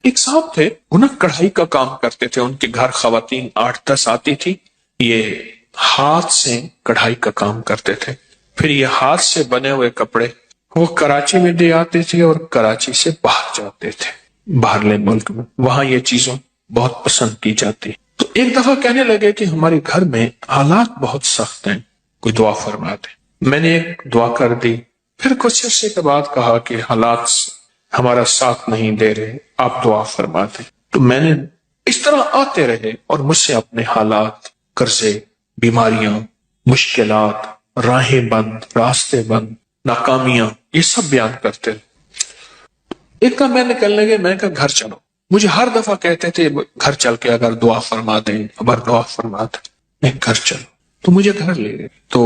ایک صاحب تھے، وہ کڑھائی کا کام کرتے تھے، ان کے گھر خواتین 8-10 آتی تھی، یہ ہاتھ سے کڑھائی کا کام کرتے تھے، پھر یہ ہاتھ سے بنے ہوئے کپڑے وہ کراچی میں دے آتے تھے اور کراچی سے باہر جاتے تھے، باہرلے ملک میں، وہاں یہ چیزوں بہت پسند کی جاتی۔ تو ایک دفعہ کہنے لگے کہ ہمارے گھر میں حالات بہت سخت ہیں، کوئی دعا فرما دے۔ میں نے ایک دعا کر دی، پھر کچھ عرصے کے بعد کہا کہ حالات ہمارا ساتھ نہیں دے رہے، آپ دعا فرما دیں۔ تو میں نے اس طرح آتے رہے اور مجھ سے اپنے حالات، قرضے، بیماریاں، مشکلات، راہیں بند، راستے بند، ناکامیاں، یہ سب بیان کرتے رہے۔ ایک دم میں نکلنے لگے، میں نے کہا گھر چلو۔ مجھے ہر دفعہ کہتے تھے گھر چل کے اگر دعا فرما دیں، اگر دعا فرما دیں، میں گھر چلو۔ تو مجھے گھر لے گئے، تو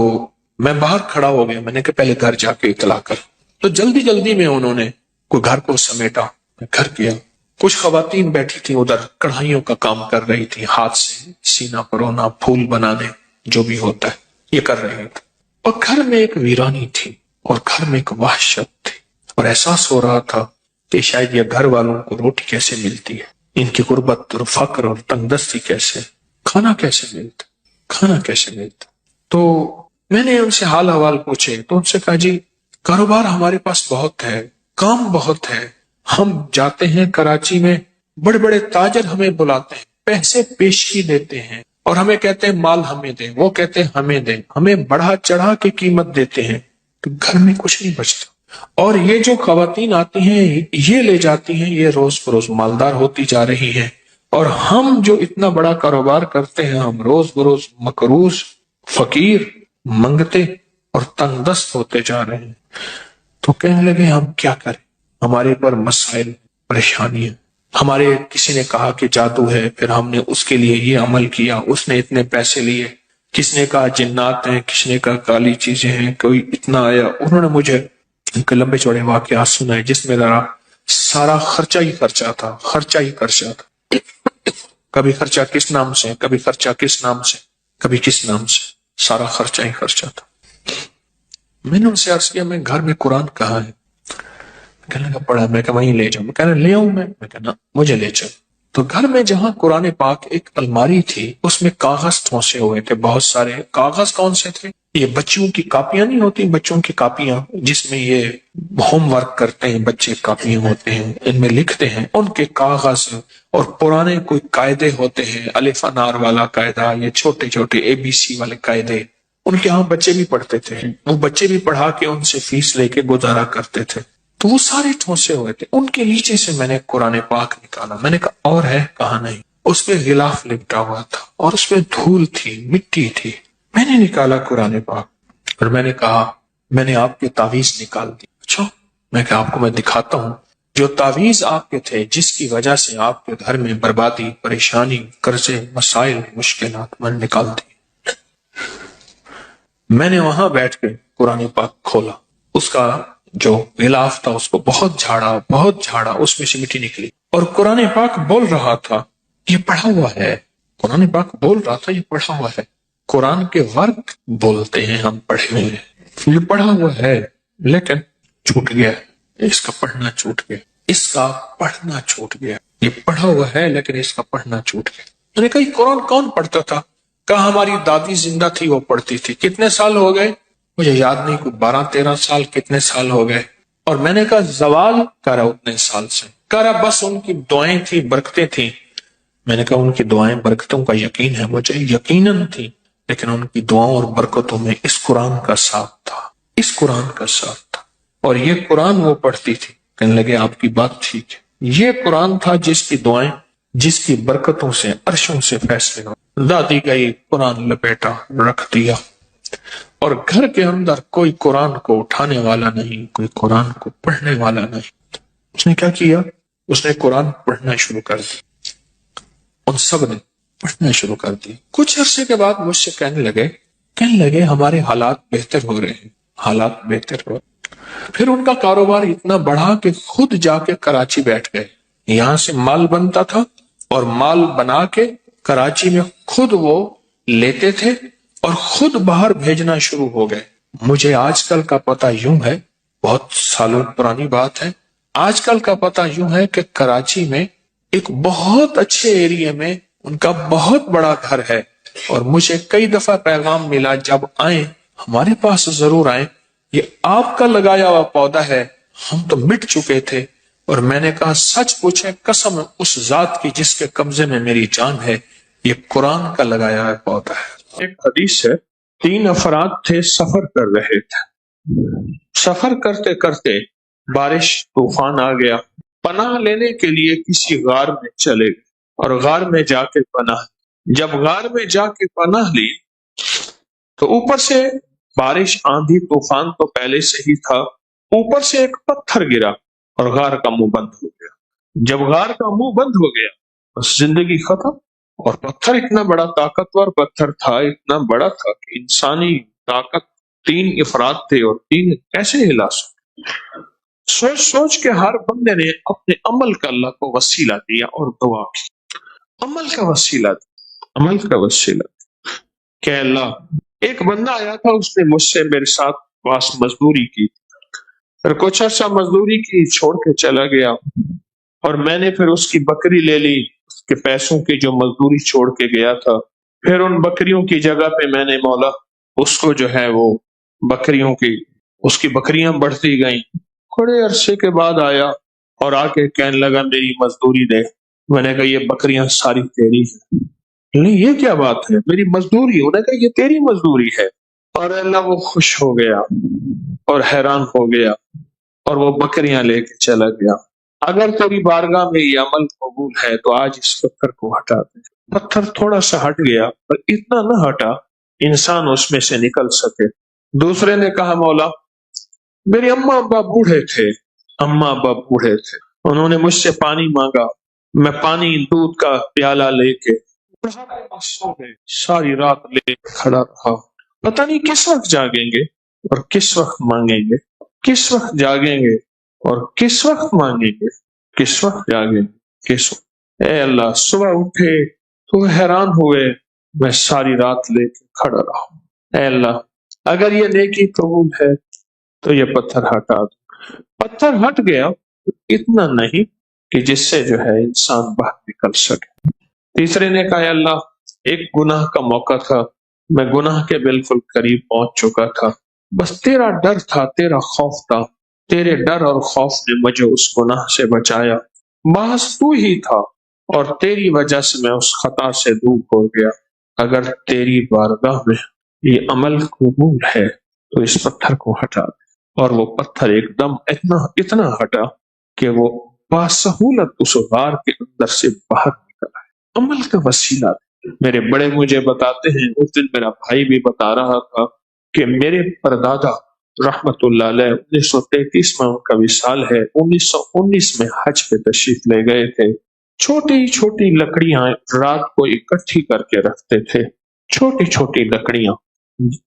میں باہر کھڑا ہو گیا، میں نے کہا پہلے گھر جا کے اطلاع کر۔ تو جلدی جلدی میں انہوں نے کوئی گھر کو سمیٹا، میں گھر گیا۔ کچھ خواتین بیٹھی تھی ادھر، کڑھائیوں کا کام کر رہی تھی، ہاتھ سے سینہ پرونا، پھول بنانے، جو بھی ہوتا ہے یہ کر رہے تھے۔ اور گھر میں ایک ویرانی تھی اور گھر میں ایک وحشت تھی، اور احساس ہو رہا تھا کہ شاید یہ گھر والوں کو روٹی کیسے ملتی ہے، ان کی غربت اور فقر اور تنگ دستی کیسے، کھانا کیسے ملتا، کھانا کیسے ملتا۔ تو میں نے ان سے حال احوال پوچھے، تو ان سے کہا جی کاروبار ہمارے پاس بہت ہے، کام بہت ہے، ہم جاتے ہیں کراچی میں، بڑے بڑے تاجر ہمیں بلاتے ہیں، پیسے پیشی دیتے ہیں اور ہمیں کہتے ہیں مال ہمیں دیں، وہ کہتے ہیں ہمیں دیں، ہمیں بڑھا چڑھا کے قیمت دیتے ہیں، تو گھر میں کچھ نہیں بچتا۔ اور یہ جو خواتین آتی ہیں یہ لے جاتی ہیں، یہ روز بروز مالدار ہوتی جا رہی ہیں، اور ہم جو اتنا بڑا کاروبار کرتے ہیں، ہم روز بروز مقروض، فقیر، منگتے اور تنگ دست ہوتے جا رہے ہیں۔ تو کہنے لگے ہم کیا کریں، ہمارے پر مسائل، پریشانیاں، ہمارے کسی نے کہا کہ جادو ہے، پھر ہم نے اس کے لیے یہ عمل کیا، اس نے اتنے پیسے لیے، کس نے کہا جنات ہیں، کس نے کہا کالی چیزیں ہیں، کوئی اتنا آیا۔ انہوں نے مجھے ان کے لمبے چوڑے واقعات سنائے جس میں ذرا سارا خرچہ ہی خرچہ تھا، خرچہ ہی خرچہ تھا، کبھی خرچہ کس نام سے، کبھی خرچہ کس نام سے، کبھی کس نام سے، سارا خرچہ ہی خرچہ تھا۔ میں نے ان سے عرض کیا میں گھر میں قرآن کہاں ہے؟ کہنے لگا پڑھا، میں کہ وہیں لے جاؤں، میں کہنا لے آؤں، میں کہنا مجھے لے چل۔ تو گھر میں جہاں قرآن پاک، ایک الماری تھی، اس میں کاغذ ٹھونسے ہوئے تھے، بہت سارے کاغذ۔ کون سے تھے؟ یہ بچوں کی کاپیاں نہیں ہوتی، بچوں کی کاپیاں جس میں یہ ہوم ورک کرتے ہیں بچے، کاپیاں ہوتے ہیں ان میں لکھتے ہیں، ان کے کاغذ، اور پرانے کوئی قاعدے ہوتے ہیں، الف انار والا قاعدہ، یہ چھوٹے چھوٹے ABC والے قاعدے، ان کے ہاں بچے بھی پڑھتے تھے، وہ بچے بھی پڑھا کے ان سے فیس لے کے گزارا کرتے تھے۔ تو وہ سارے ٹھونسے ہوئے تھے، ان کے نیچے سے میں نے قرآن پاک نکالا، میں نے کہا اور ہے؟ کہا نہیں۔ اس پہ غلاف لپٹا ہوا تھا اور اس پہ دھول تھی، مٹی تھی۔ میں نے نکالا قرآن پاک اور میں نے کہا میں نے آپ کے تعویذ نکال دی۔ اچھا، میں کہ آپ کو میں دکھاتا ہوں جو تعویذ آپ کے تھے، جس کی وجہ سے آپ کے گھر میں بربادی، پریشانی، قرضے، مسائل، مشکلات، میں نے نکال دی۔ میں نے وہاں بیٹھ کے قرآن پاک کھولا، اس کا جو غلاف تھا اس کو بہت جھاڑا، اس میں سے مٹی نکلی، اور قرآن پاک بول رہا تھا یہ پڑھا ہوا ہے، قرآن پاک بول رہا تھا یہ پڑھا ہوا ہے۔ قرآن کے ورق بولتے ہیں ہم پڑھے ہوئے ہیں، یہ پڑھا ہوا ہے لیکن چھوٹ گیا، اس کا پڑھنا چھوٹ گیا، اس کا پڑھنا چھوٹ گیا، یہ پڑھا ہوا ہے لیکن اس کا پڑھنا چھوٹ گیا۔ میں نے کہا یہ قرآن کون پڑھتا تھا؟ کہا ہماری دادی زندہ تھی وہ پڑھتی تھی۔ کتنے سال ہو گئے؟ مجھے یاد نہیں، کوئی 12-13 سال، کتنے سال ہو گئے؟ اور میں نے کہا زوال کرا اتنے سال سے، کرا بس ان کی دعائیں تھی، برکتیں تھیں۔ میں نے کہا ان کی دعائیں برکتوں کا یقین ہے مجھے، یقیناً تھی، لیکن ان کی دعاؤں اور برکتوں میں اس قرآن کا ساتھ تھا، اس قرآن کا ساتھ تھا، اور یہ قرآن وہ پڑھتی تھی۔ کہنے لگے آپ کی بات ٹھیک ہے، یہ قرآن تھا جس کی دعائیں، جس کی برکتوں سے عرشوں سے فیصلے ہو۔ دادی گئی، قرآن لپیٹا، رکھ دیا، اور گھر کے اندر کوئی قرآن کو اٹھانے والا نہیں، کوئی قرآن کو پڑھنے والا نہیں۔ اس نے کیا کیا؟ اس نے قرآن پڑھنا شروع کر دیا، ان سب نے پڑھنا شروع کر دیا۔ کچھ عرصے کے بعد مجھ سے کہنے لگے ہمارے حالات بہتر ہو رہے ہیں، حالات بہتر ہو رہے ہیں۔ پھر ان کا کاروبار اتنا بڑھا کہ خود جا کے کراچی بیٹھ گئے، یہاں سے مال بنتا تھا اور مال بنا کے کراچی میں خود وہ لیتے تھے اور خود باہر بھیجنا شروع ہو گئے۔ مجھے آج کل کا پتہ یوں ہے، بہت سالوں پرانی بات ہے، آج کل کا پتہ یوں ہے کہ کراچی میں ایک بہت اچھے ایریے میں ان کا بہت بڑا گھر ہے، اور مجھے کئی دفعہ پیغام ملا جب آئیں ہمارے پاس ضرور آئیں، یہ آپ کا لگایا ہوا پودا ہے، ہم تو مٹ چکے تھے۔ اور میں نے کہا سچ پوچھے قسم اس ذات کی جس کے قبضے میں میری جان ہے، یہ قرآن کا لگایا ہوا پودا ہے۔ ایک حدیث ہے، 3 افراد تھے، سفر کر رہے تھے، سفر کرتے کرتے بارش طوفان آ گیا، پناہ لینے کے لیے کسی غار میں چلے گئے اور غار میں جا کے پناہ، جب غار میں جا کے پناہ لی تو اوپر سے بارش آندھی طوفان تو پہلے سے ہی تھا، اوپر سے ایک پتھر گرا اور غار کا منہ بند ہو گیا۔ جب غار کا منہ بند ہو گیا بس زندگی ختم۔ اور پتھر اتنا بڑا طاقتور پتھر تھا، اتنا بڑا تھا کہ انسانی طاقت 3 افراد تھے اور 3 کیسے ہلا سکتے۔ سوچ سوچ کے ہر بندے نے اپنے عمل کا اللہ کو وسیلہ دیا اور دعا کی، عمل کا وسیلہ دیا، عمل کا وسیلہ دیا کہ اللہ، ایک بندہ آیا تھا، اس نے مجھ سے میرے ساتھ پاس مزدوری کی، پھر کچھ عرصہ مزدوری کی، چھوڑ کے چلا گیا، اور میں نے پھر اس کی بکری لے لی، اس کے پیسوں کی جو مزدوری چھوڑ کے گیا تھا، پھر ان بکریوں کی جگہ پہ میں نے مولا اس کو جو ہے وہ بکریوں کی، اس کی بکریاں بڑھتی گئیں۔ تھوڑے عرصے کے بعد آیا اور آ کے کہنے لگا میری مزدوری دے۔ میں نے کہا یہ بکریاں ساری تیری ہیں۔ نہیں یہ کیا بات ہے، میری مزدوری؟ انہوں نے کہا یہ تیری مزدوری ہے۔ اور اللہ وہ خوش ہو گیا اور حیران ہو گیا اور وہ بکریاں لے کے چلا گیا۔ اگر تیری بارگاہ میں یہ عمل قبول ہے تو آج اس پتھر کو ہٹا دے۔ پتھر تھوڑا سا ہٹ گیا پر اتنا نہ ہٹا انسان اس میں سے نکل سکے۔ دوسرے نے کہا مولا میرے اماں ابا بوڑھے تھے، اماں ابا بوڑھے تھے، انہوں نے مجھ سے پانی مانگا، میں پانی دودھ کا پیالہ لے کے سو گئے، ساری رات لے کے کھڑا رہا، پتہ نہیں کس وقت جاگیں گے اور کس وقت مانگیں گے، کس وقت جاگیں گے اور کس وقت مانگیں گے، کس وقت جاگیں گے، کس وقت۔ اے اللہ صبح اٹھے تو حیران ہوئے، میں ساری رات لے کے کھڑا رہا۔ اے اللہ اگر یہ نیکی قبول ہے تو یہ پتھر ہٹا دو۔ پتھر ہٹ گیا، اتنا نہیں کہ جس سے جو ہے انسان باہر نکل سکے۔ تیسرے نے کہا اللہ ایک گناہ کا موقع تھا، میں گناہ کے بالکل قریب پہنچ چکا تھا، بس تیرا ڈر تھا، تیرا خوف تھا، تیرے ڈر اور خوف نے مجھے اس گناہ سے بچایا، محض تو ہی تھا اور تیری وجہ سے میں اس خطا سے دور ہو گیا۔ اگر تیری بارگاہ میں یہ عمل قبول ہے تو اس پتھر کو ہٹا دے۔ اور وہ پتھر ایک دم اتنا ہٹا کہ وہ باسہولت اس غار کے اندر سے باہر نکل آئے۔ عمل کا وسیلہ۔ میرے بڑے مجھے بتاتے ہیں، اس دن میرا بھائی بھی بتا رہا تھا کہ میرے پردادا رحمت اللہ علیہ 1933 میں ان کا وصال ہے، 1919 میں حج پہ تشریف لے گئے تھے۔ چھوٹی چھوٹی لکڑیاں رات کو اکٹھی کر کے رکھتے تھے، چھوٹی چھوٹی لکڑیاں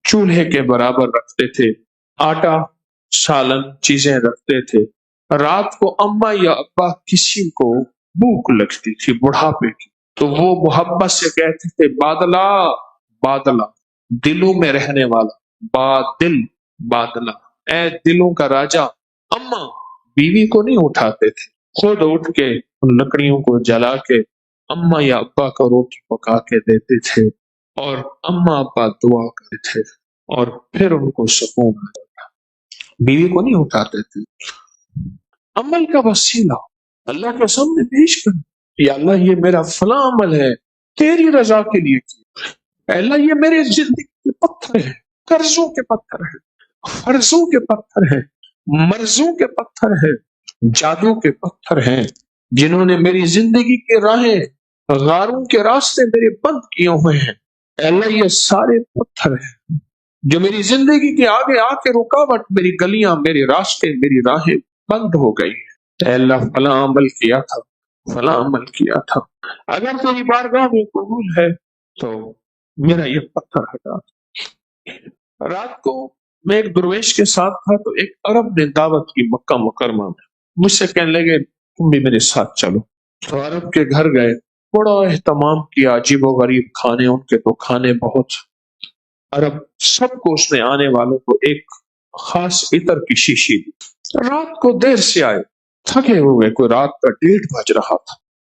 چولہے کے برابر رکھتے تھے، آٹا سالن چیزیں رکھتے تھے۔ رات کو اماں یا ابا کسی کو بھوک لگتی تھی بڑھاپے کی تو وہ محبت سے کہتے تھے بادلہ بادلہ، دلوں میں رہنے والا، بادل بادلہ، اے دلوں کا راجا۔ اماں بیوی کو نہیں اٹھاتے تھے، خود اٹھ کے ان لکڑیوں کو جلا کے اماں یا ابا کو روٹی پکا کے دیتے تھے اور اماں ابا دعا کرتے تھے اور پھر ان کو سکون آ جاتا، بیوی کو نہیں اٹھاتے تھے۔ عمل کا وسیلہ اللہ کے سامنے پیش کر، یا اللہ یہ میرا فلاں عمل ہے تیری رضا کے لیے کیا، اے اللہ یہ میرے زندگی کے پتھر ہیں، قرضوں کے پتھر ہیں، فرضوں کے پتھر ہیں، مرضوں کے پتھر ہیں، جادو کے پتھر ہیں، جنہوں نے میری زندگی کے راہیں، غاروں کے راستے میرے بند کیے ہوئے ہیں۔ اے اللہ یہ سارے پتھر ہیں جو میری زندگی کے آگے آ کے رکاوٹ، میری گلیاں، میرے راستے، میری راہیں بند ہو گئی ہیں۔ اے اللہ فلاں عمل کیا تھا، فلاں عمل کیا تھا، اگر تیری بارگاہ میں قبول ہے تو میرا یہ پتھر ہٹا۔ رات کو میں ایک درویش کے ساتھ تھا تو ایک عرب نے دعوت کی مکہ مکرمہ میں، مجھ سے کہنے لگے تم بھی میرے ساتھ چلو۔ تو عرب کے گھر گئے، بڑا اہتمام کیا، عجیب و غریب کھانے، ان کے تو کھانے بہت۔ عرب سب کو اس نے آنے والوں کو ایک خاص عطر کی شیشی دی۔ رات کو دیر سے آئے، تھکے ہوئے، کوئی رات کا 1:30 بج رہا تھا۔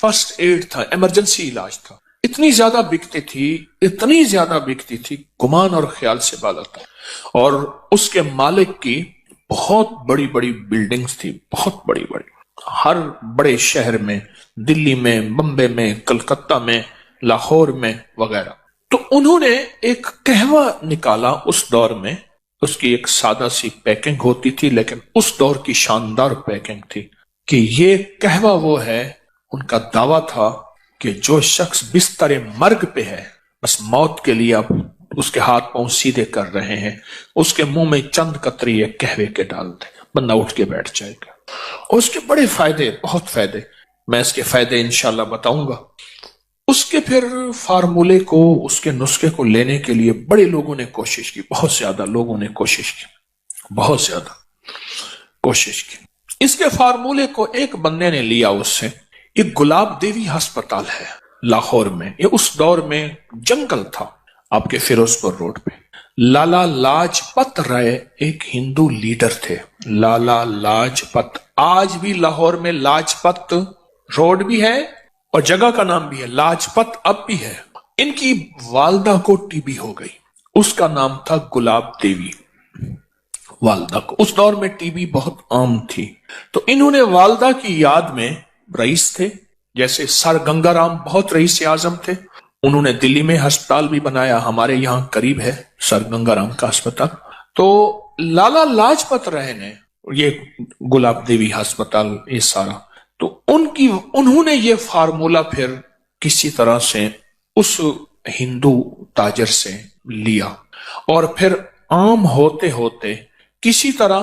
فرسٹ ایڈ تھا، ایمرجنسی علاج تھا. اتنی زیادہ بکتی تھی، اتنی زیادہ بکتی تھی، گمان اور خیال سے بالا تھا. اور اس کے مالک کی بہت بڑی بڑی بلڈنگز تھی، بہت بڑی بڑی، ہر بڑے شہر میں، دلی میں، بمبے میں، کلکتہ میں، لاہور میں وغیرہ. تو انہوں نے ایک قہوہ نکالا اس دور میں. اس کی ایک سادہ سی پیکنگ ہوتی تھی، لیکن اس دور کی شاندار پیکنگ تھی کہ یہ قہوہ وہ ہے. ان کا دعویٰ تھا کہ جو شخص بستر مرگ پہ ہے، بس موت کے لیے اب اس کے ہاتھ پاؤں سیدھے کر رہے ہیں، اس کے منہ میں چند قطرے قہوے کے ڈال دیں، بندہ اٹھ کے بیٹھ جائے گا. اور اس کے بڑے فائدے، بہت فائدے، میں اس کے فائدے انشاءاللہ بتاؤں گا. اس کے پھر فارمولے کو، اس کے نسخے کو لینے کے لیے بڑے لوگوں نے کوشش کی، بہت زیادہ لوگوں نے کوشش کی، بہت زیادہ کوشش کی. اس کے فارمولے کو ایک بندے نے لیا اس سے. یہ گلاب دیوی ہسپتال ہے لاہور میں. یہ اس دور میں جنگل تھا، آپ کے فیروز پور روڈ پہ. لالا لاجپت رائے ایک ہندو لیڈر تھے. لالا لاجپت، آج بھی لاہور میں لاجپت روڈ بھی ہے اور جگہ کا نام بھی ہے، لاجپت اب بھی ہے. ان کی والدہ کو ٹی بی ہو گئی، اس کا نام تھا گلاب دیوی. والدہ کو، اس دور میں ٹی بی بہت عام تھی، تو انہوں نے والدہ کی یاد میں، رئیس تھے جیسے سر گنگا رام بہت رئیس اعظم تھے، انہوں نے دلی میں ہسپتال بھی بنایا، ہمارے یہاں قریب ہے سر گنگا رام کا ہسپتال. تو لالا لاجپت رائے نے یہ گلاب دیوی ہسپتال، یہ سارا، تو انہوں نے یہ فارمولا پھر کسی طرح سے اس ہندو تاجر سے لیا، اور پھر عام ہوتے ہوتے کسی طرح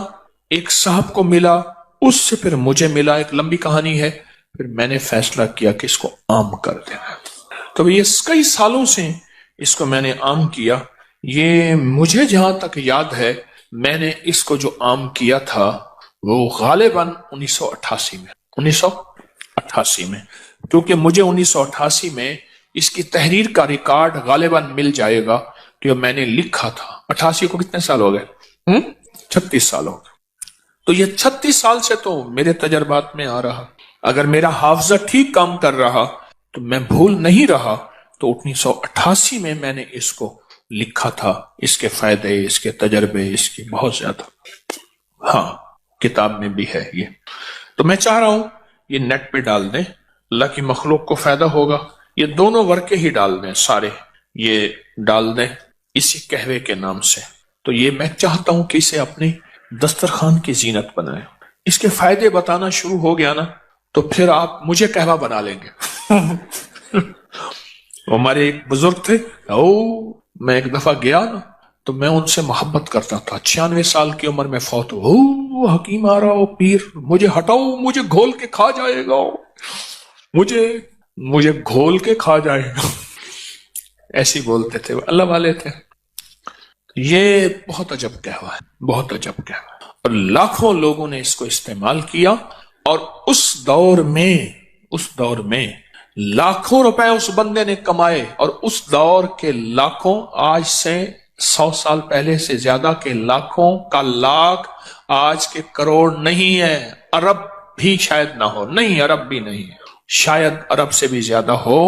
ایک صاحب کو ملا، اس سے پھر مجھے ملا، ایک لمبی کہانی ہے. پھر میں نے فیصلہ کیا کہ اس کو عام کر دینا. تو یہ کئی سالوں سے اس کو میں نے عام کیا. یہ مجھے جہاں تک یاد ہے، میں نے اس کو جو عام کیا تھا وہ غالباً 1988 میں، 1988 میں، کیونکہ مجھے 1988 میں اس کی تحریر کا ریکارڈ غالباً مل جائے گا کہ میں نے لکھا تھا. 88 کو کتنے سال ہو گئے؟ 36 سال ہو گئے. تو یہ 36 سال سے تو میرے تجربات میں آ رہا. اگر میرا حافظہ ٹھیک کام کر رہا تو میں بھول نہیں رہا، تو 1988 میں نے اس کو لکھا تھا. اس کے فائدے، اس کے تجربے، اس کی بہت زیادہ، ہاں کتاب میں بھی ہے یہ. تو میں چاہ رہا ہوں یہ نیٹ پہ ڈال دیں، اللہ کی مخلوق کو فائدہ ہوگا. یہ دونوں ورقے ہی ڈال دیں، سارے یہ ڈال دیں اسی قہوے کے نام سے. تو یہ میں چاہتا ہوں کہ اسے اپنی دسترخوان کی زینت بنائیں. اس کے فائدے بتانا شروع ہو گیا نا تو پھر آپ مجھے قہوہ بنا لیں گے. ہمارے ایک بزرگ تھے، میں ایک دفعہ گیا نا تو میں ان سے محبت کرتا تھا. 96 سال کی عمر میں فوت ہو. حکیم آ رہا ہو، پیر، مجھے ہٹاؤ، مجھے گھول کے کھا جائے گا، مجھے گھول کے کھا جائے گا. ایسی بولتے تھے، اللہ والے تھے. یہ بہت عجب قہوہ ہے، بہت عجب قہوہ ہے، اور لاکھوں لوگوں نے اس کو استعمال کیا. اور اس دور میں لاکھوں روپے اس بندے نے کمائے. اور اس دور کے لاکھوں، آج سے 100 سال پہلے سے زیادہ کے لاکھوں کا لاکھ آج کے کروڑ نہیں ہے. ارب بھی شاید نہ ہو، نہیں ارب بھی نہیں ہے، شاید ارب سے بھی زیادہ ہو.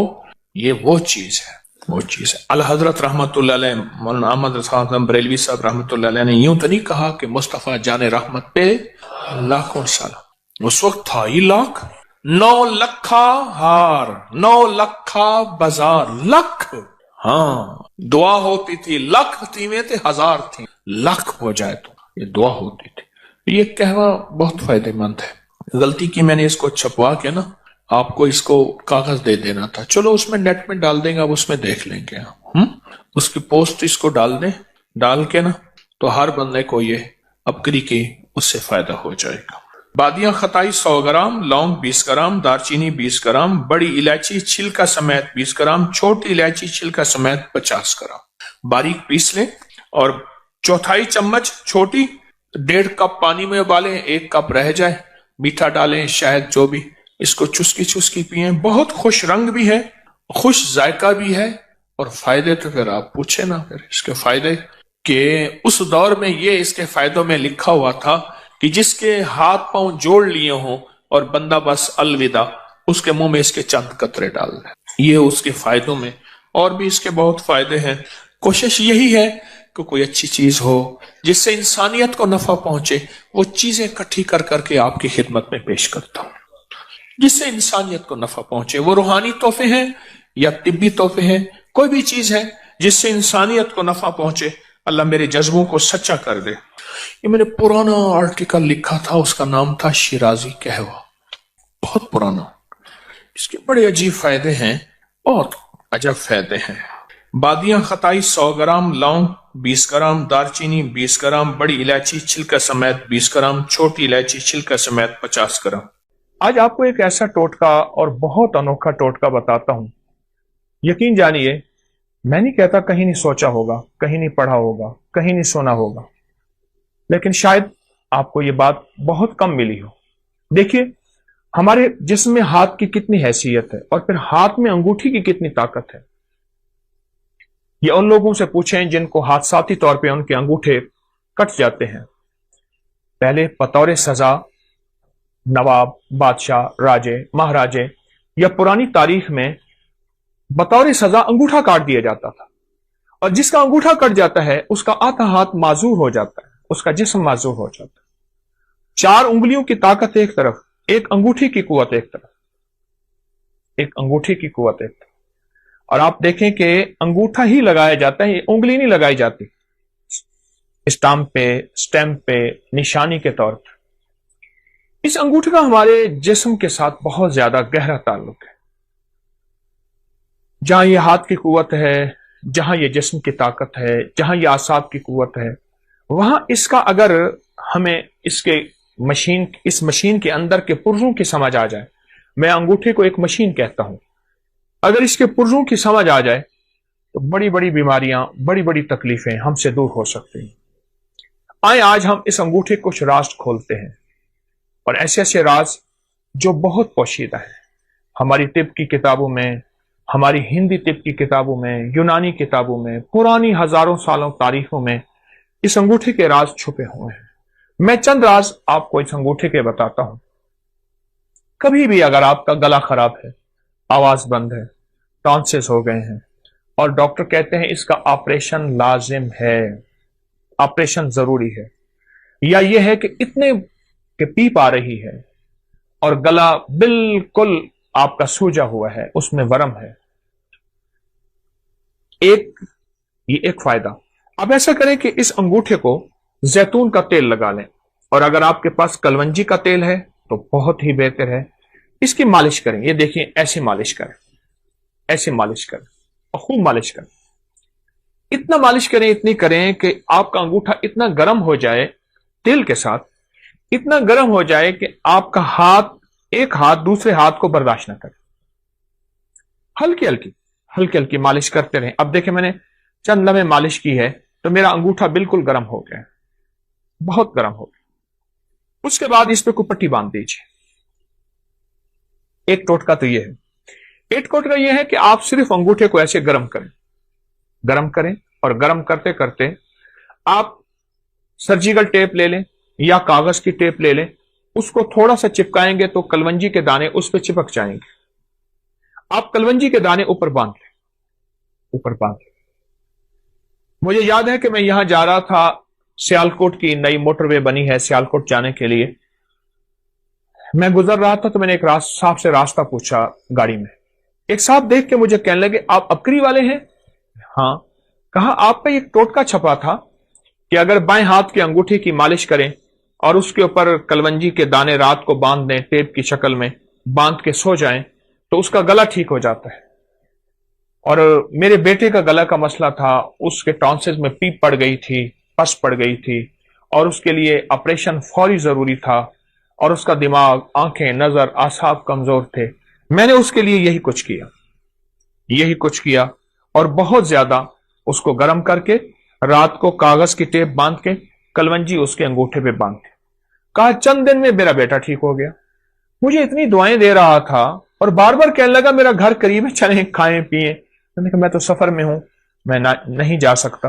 یہ وہ چیز ہے، وہ چیز ہے. الحضرت رحمت اللہ علیہ، مولانا احمد رضا بریلوی صاحب رحمت اللہ علیہ نے یوں تو نہیں کہا کہ مصطفیٰ جان رحمت پہ لاکھوں سال. اس وقت تھا ہی لاکھ، 9 لکھا ہار، 9 لکھا بازار، لکھ. ہاں دعا ہوتی تھی، لکھ تیویں تھے، ہزار تھیں، لکھ ہو جائے تو یہ دعا ہوتی تھی. یہ قہوہ بہت فائدہ مند ہے. غلطی کی میں نے اس کو چھپوا کے نا آپ کو اس کو کاغذ دے دینا تھا. چلو اس میں نیٹ میں ڈال دیں گے، اب اس میں دیکھ لیں گے. اس کی پوسٹ اس کو ڈال دیں، ڈال کے نا تو ہر بندے کو یہ ابکری کی اس سے فائدہ ہو جائے گا. بادیاں خطائی 100 گرام، لونگ 20 گرام، دارچینی 20 گرام، بڑی الائچی چھلکا سمیت 20 گرام، چھوٹی الائچی چھلکا سمیت 50 گرام باریک پیس لیں. اور چوتھائی چمچ چھوٹی 1.5 کپ پانی میں ابالیں، 1 کپ رہ جائے، میٹھا ڈالیں، شہد، جو بھی. اس کو چسکی چسکی پیئیں. بہت خوش رنگ بھی ہے، خوش ذائقہ بھی ہے. اور فائدے تو پھر آپ پوچھیں نا، پھر اس کے فائدے کہ اس دور میں یہ اس کے فائدوں میں لکھا ہوا تھا کہ جس کے ہاتھ پاؤں جوڑ لیے ہوں اور بندہ بس الوداع اس کے منہ میں اس کے چند قطرے ڈال دیں. یہ اس کے فائدوں میں، اور بھی اس کے بہت فائدے ہیں. کوشش یہی ہے کہ کوئی اچھی چیز ہو جس سے انسانیت کو نفع پہنچے، وہ چیزیں اکٹھی کر کر کے آپ کی خدمت میں پیش کرتا ہوں جس سے انسانیت کو نفع پہنچے. وہ روحانی تحفے ہیں یا طبی تحفے ہیں، کوئی بھی چیز ہے جس سے انسانیت کو نفع پہنچے، اللہ میرے جذبوں کو سچا کر دے. یہ میں نے پرانا آرٹیکل لکھا تھا، اس کا نام تھا شیرازی قہوہ، بہت پرانا. اس کے بڑے عجیب فائدے ہیں، بہت عجب فائدے ہیں. بادیاں خطائی 100 گرام، لونگ 20 گرام، دارچینی 20 گرام، بڑی الائچی چھلکا سمیت 20 گرام، چھوٹی الائچی چھلکا سمیت 50 گرام. آج آپ کو ایک ایسا ٹوٹکا اور بہت انوکھا ٹوٹکا بتاتا ہوں. یقین جانیے، میں نہیں کہتا کہیں نہیں سوچا ہوگا، کہیں نہیں پڑھا ہوگا، کہیں نہیں سنا ہوگا، لیکن شاید آپ کو یہ بات بہت کم ملی ہو. دیکھیے، ہمارے جسم میں ہاتھ کی کتنی حیثیت ہے اور پھر ہاتھ میں انگوٹھی کی کتنی طاقت ہے. یہ ان لوگوں سے پوچھیں جن کو حادثاتی طور پہ ان کے انگوٹھے کٹ جاتے ہیں. پہلے بطور سزا نواب، بادشاہ، راجے، مہاراجے یا پرانی تاریخ میں بطور سزا انگوٹھا کاٹ دیا جاتا تھا، اور جس کا انگوٹھا کٹ جاتا ہے اس کا آدھا ہاتھ معذور ہو جاتا ہے، اس کا جسم معذور ہو جاتا ہے. 4 انگلیوں کی طاقت ایک طرف، ایک انگوٹھی کی قوت ایک طرف، ایک انگوٹھی کی قوت ایک طرف. اور آپ دیکھیں کہ انگوٹھا ہی لگایا جاتا ہے، انگلی نہیں لگائی جاتی اسٹامپ پہ نشانی کے طور پر. اس انگوٹھے کا ہمارے جسم کے ساتھ بہت زیادہ گہرا تعلق ہے. جہاں یہ ہاتھ کی قوت ہے، جہاں یہ جسم کی طاقت ہے، جہاں یہ اعصاب کی قوت ہے، وہاں اس کا اگر ہمیں اس مشین کے اندر کے پرزوں کی سمجھ آ جائے. میں انگوٹھے کو ایک مشین کہتا ہوں. اگر اس کے پرزوں کی سمجھ آ جائے تو بڑی بڑی بیماریاں، بڑی بڑی تکلیفیں ہم سے دور ہو سکتی ہیں. آئیں آج ہم اس انگوٹھے کچھ راز کھولتے ہیں، اور ایسے ایسے راز جو بہت پوشیدہ ہیں. ہماری طب کی کتابوں میں، ہماری ہندی طب کی کتابوں میں، یونانی کتابوں میں، پرانی ہزاروں سالوں تاریخوں میں اس انگوٹھے کے راز چھپے ہوئے ہیں. میں چند راز آپ کو اس انگوٹھے کے بتاتا ہوں. کبھی بھی اگر آپ کا گلا خراب ہے، آواز بند ہے، ٹانسز ہو گئے ہیں، اور ڈاکٹر کہتے ہیں اس کا آپریشن لازم ہے، آپریشن ضروری ہے، یا یہ ہے کہ اتنے کہ پیپ آ رہی ہے اور گلا بالکل آپ کا سوجا ہوا ہے، اس میں ورم ہے، یہ ایک فائدہ. اب ایسا کریں کہ اس انگوٹھے کو زیتون کا تیل لگا لیں، اور اگر آپ کے پاس کلونجی کا تیل ہے تو بہت ہی بہتر ہے. اس کی مالش کریں. یہ دیکھیں، ایسے مالش کریں، ایسے مالش کریں اور خوب مالش کریں. اتنا مالش کریں، اتنی کریں کہ آپ کا انگوٹھا اتنا گرم ہو جائے، تیل کے ساتھ اتنا گرم ہو جائے کہ آپ کا ایک ہاتھ دوسرے ہاتھ کو برداشت نہ کرے. ہلکی ہلکی مالش کرتے رہیں. اب دیکھیں، میں نے چند لمحے مالش کی ہے تو میرا انگوٹھا بالکل گرم ہو گیا، بہت گرم ہو گیا. اس کے بعد اس پہ کوئی پٹی باندھ دیجیے. ایک ٹوٹکا تو یہ ہے. ایک ٹوٹکا یہ ہے کہ آپ صرف انگوٹھے کو ایسے گرم کریں، اور گرم کرتے کرتے آپ سرجیکل ٹیپ لے لیں یا کاغذ کی ٹیپ لے لیں. اس کو تھوڑا سا چپکائیں گے تو کلونجی کے دانے اس پہ چپک جائیں گے. آپ کلونجی کے دانے اوپر باندھ لیں. مجھے یاد ہے کہ میں یہاں جا رہا تھا، سیالکوٹ کی نئی موٹر وے بنی ہے سیالکوٹ جانے کے لیے. میں گزر رہا تھا تو میں نے ایک صاحب سے راستہ پوچھا گاڑی میں. ایک صاحب دیکھ کے مجھے کہنے لگے، آپ ابکری والے ہیں؟ ہاں. کہا، آپ پہ ایک ٹوٹکا چھپا تھا کہ اگر بائیں ہاتھ کی انگوٹھی کی مالش کریں اور اس کے اوپر کلونجی کے دانے رات کو باندھ دیں، ٹیپ کی شکل میں باندھ کے سو جائیں تو اس کا گلا ٹھیک ہو جاتا ہے. اور میرے بیٹے کا گلا کا مسئلہ تھا، اس کے ٹانسز میں پیپ پڑ گئی تھی، پس پڑ گئی تھی، اور اس کے لیے آپریشن فوری ضروری تھا، اور اس کا دماغ، آنکھیں، نظر، اعصاب کمزور تھے. میں نے اس کے لیے یہی کچھ کیا اور بہت زیادہ اس کو گرم کر کے رات کو کاغذ کی ٹیپ باندھ کے کلونجی اس کے انگوٹھے پہ باندھ کے کہا چند دن میں میرا بیٹا ٹھیک ہو گیا. مجھے اتنی دعائیں دے رہا تھا اور بار بار کہنے لگا میرا گھر قریب ہے، چلیں کھائیں پیئیں. میں نے کہا میں تو سفر میں ہوں، میں نہیں جا سکتا.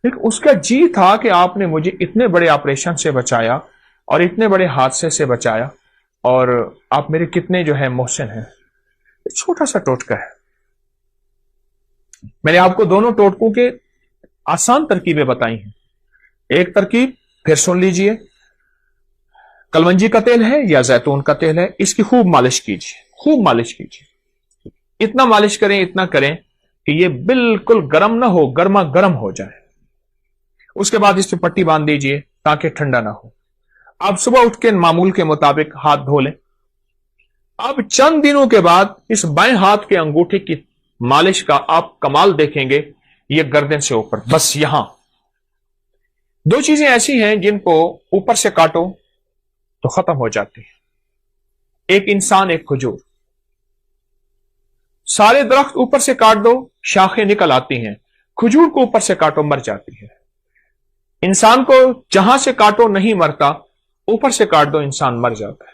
لیکن اس کا جی تھا کہ آپ نے مجھے اتنے بڑے آپریشن سے بچایا اور اتنے بڑے حادثے سے بچایا، اور آپ میرے کتنے جو ہے محسن ہیں. چھوٹا سا ٹوٹکا ہے. میں نے آپ کو دونوں ٹوٹکوں کے آسان ترکیبیں بتائی ہیں. ایک ترکیب پھر سن لیجئے. کلونجی کا تیل ہے یا زیتون کا تیل ہے، اس کی خوب مالش کیجیے، خوب مالش کیجیے. اتنا مالش کریں، اتنا کریں کہ یہ بالکل گرم نہ ہو، گرما گرم ہو جائے. اس کے بعد اس پہ پٹی باندھ دیجیے تاکہ ٹھنڈا نہ ہو. آپ صبح اٹھ کے معمول کے مطابق ہاتھ دھو لیں. اب چند دنوں کے بعد اس بائیں ہاتھ کے انگوٹھے کی مالش کا آپ کمال دیکھیں گے. یہ گردن سے اوپر، بس یہاں. دو چیزیں ایسی ہیں جن کو اوپر سے کاٹو تو ختم ہو جاتی ہیں. ایک انسان، ایک کھجور. سارے درخت اوپر سے کاٹ دو، شاخیں نکل آتی ہیں. کھجور کو اوپر سے کاٹو، مر جاتی ہے. انسان کو جہاں سے کاٹو نہیں مرتا، اوپر سے کاٹ دو انسان مر جاتا ہے.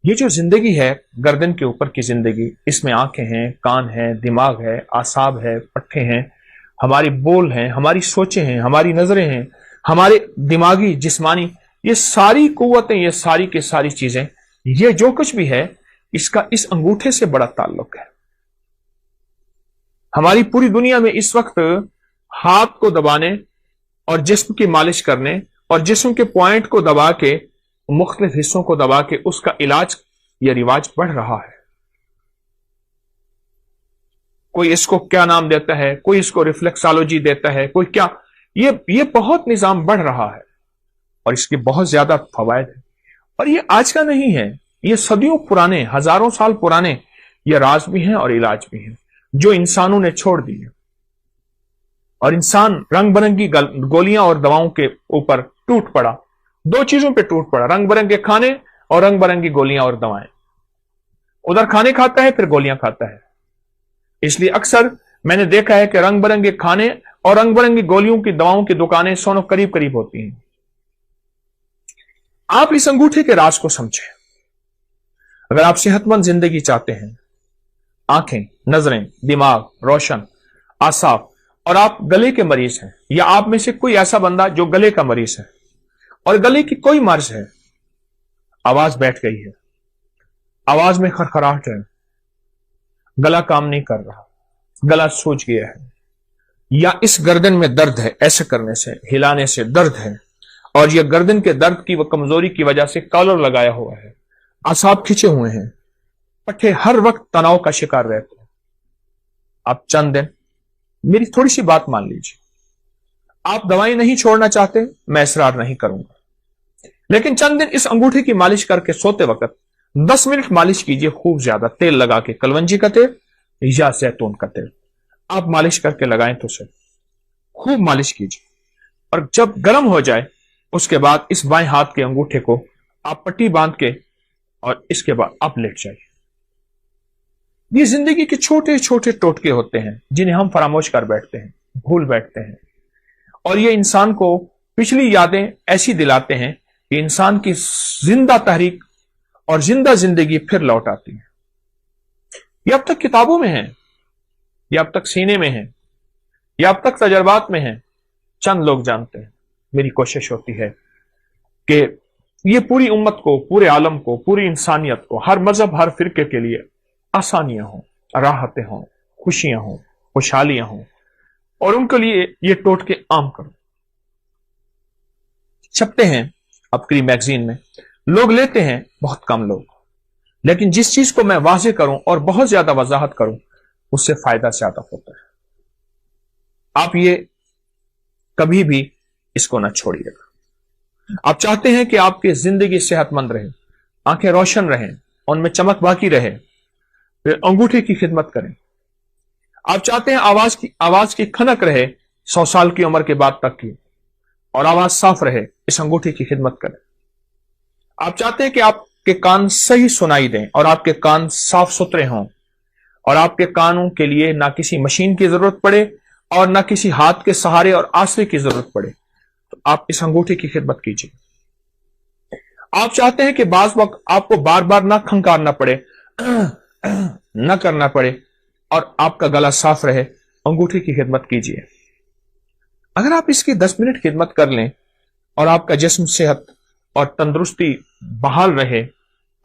یہ جو زندگی ہے، گردن کے اوپر کی زندگی، اس میں آنکھیں ہیں، کان ہیں، دماغ ہے، اعصاب ہے، پٹھے ہیں، ہماری بول ہیں، ہماری سوچیں ہیں، ہماری نظریں ہیں، ہمارے دماغی جسمانی، یہ ساری قوتیں، یہ ساری کی ساری چیزیں، یہ جو کچھ بھی ہے، اس کا اس انگوٹھے سے بڑا تعلق ہے. ہماری پوری دنیا میں اس وقت ہاتھ کو دبانے اور جسم کی مالش کرنے اور جسم کے پوائنٹ کو دبا کے، مختلف حصوں کو دبا کے اس کا علاج یا رواج بڑھ رہا ہے. کوئی اس کو کیا نام دیتا ہے، کوئی اس کو ریفلیکسالوجی دیتا ہے، کوئی کیا. یہ بہت نظام بڑھ رہا ہے اور اس کے بہت زیادہ فوائد ہیں. اور یہ آج کا نہیں ہے، یہ صدیوں پرانے، ہزاروں سال پرانے یہ راز بھی ہیں اور علاج بھی ہیں جو انسانوں نے چھوڑ دی ہے. اور انسان رنگ برنگی گولیاں اور دواؤں کے اوپر ٹوٹ پڑا. دو چیزوں پہ ٹوٹ پڑا، رنگ برنگے کھانے اور رنگ برنگی گولیاں اور دوائیں. ادھر کھانے کھاتا ہے، پھر گولیاں کھاتا ہے. اس لیے اکثر میں نے دیکھا ہے کہ رنگ برنگے کھانے اور رنگ برنگی گولیوں کی دواؤں کی دکانیں سونوں قریب قریب ہوتی ہیں. آپ اس انگوٹھے کے راز کو سمجھیں. اگر آپ صحت مند زندگی چاہتے ہیں، آنکھیں، نظریں، دماغ روشن، اعصاب، اور آپ گلے کے مریض ہیں، یا آپ میں سے کوئی ایسا بندہ جو گلے کا مریض ہے اور گلے کی کوئی مرض ہے، آواز بیٹھ گئی ہے، آواز میں خرخراہٹ ہے، گلا کام نہیں کر رہا، گلا سوج گیا ہے، یا اس گردن میں درد ہے، ایسے کرنے سے، ہلانے سے درد ہے، اور یہ گردن کے درد کی وہ کمزوری کی وجہ سے کالر لگایا ہوا ہے، اعصاب کھچے ہوئے ہیں، پٹھے ہر وقت تناؤ کا شکار رہتے ہیں. آپ چند دن میری تھوڑی سی بات مان لیجیے. آپ دوائیں نہیں چھوڑنا چاہتے، میں اصرار نہیں کروں گا، لیکن چند دن اس انگوٹھے کی مالش کر کے سوتے وقت 10 منٹ مالش کیجیے خوب زیادہ تیل لگا کے، کلونجی کا تیل یا زیتون کا تیل. آپ مالش کر کے لگائیں تو صحیح، خوب مالش کیجیے. اور جب گرم ہو جائے اس کے بعد اس بائیں ہاتھ کے انگوٹھے کو آپ پٹی باندھ کے اور اس کے بعد آپ لیٹ جائیے. یہ زندگی کے چھوٹے چھوٹے ٹوٹکے ہوتے ہیں جنہیں ہم فراموش کر بیٹھتے ہیں، بھول بیٹھتے ہیں، اور یہ انسان کو پچھلی یادیں ایسی دلاتے ہیں کہ انسان کی زندہ تحریک اور زندہ زندگی پھر لوٹ آتی ہے. یہ اب تک کتابوں میں ہیں، یہ اب تک سینے میں ہیں، یہ اب تک تجربات میں ہیں، چند لوگ جانتے ہیں. میری کوشش ہوتی ہے کہ یہ پوری امت کو، پورے عالم کو، پوری انسانیت کو، ہر مذہب، ہر فرقے کے لیے آسانیاں ہوں، راحتیں ہوں، خوشیاں ہوں، خوشحالیاں ہوں، اور ان کے لیے یہ ٹوٹکے عام کرو. چھپتے ہیں اپنی میگزین میں، لوگ لیتے ہیں بہت کم لوگ، لیکن جس چیز کو میں واضح کروں اور بہت زیادہ وضاحت کروں اس سے فائدہ زیادہ ہوتا ہے. آپ یہ کبھی بھی اس کو نہ چھوڑیے گا. آپ چاہتے ہیں کہ آپ کی زندگی صحت مند رہے، آنکھیں روشن رہیں، ان میں چمک باقی رہے، پھر انگوٹھے کی خدمت کریں. آپ چاہتے ہیں آواز کی کھنک رہے 100 سال کی عمر کے بعد تک کی، اور آواز صاف رہے، اس انگوٹھے کی خدمت کریں. آپ چاہتے ہیں کہ آپ کے کان صحیح سنائی دیں اور آپ کے کان صاف ستھرے ہوں، اور آپ کے کانوں کے لیے نہ کسی مشین کی ضرورت پڑے اور نہ کسی ہاتھ کے سہارے اور آسرے کی ضرورت پڑے، تو آپ اس انگوٹھے کی خدمت کیجیے. آپ چاہتے ہیں کہ بعض وقت آپ کو بار بار نہ کھنکارنا پڑے، نہ کرنا پڑے، اور آپ کا گلا صاف رہے، انگوٹھے کی خدمت کیجیے. اگر آپ اس کی 10 منٹ خدمت کر لیں اور آپ کا جسم صحت اور تندرستی بحال رہے،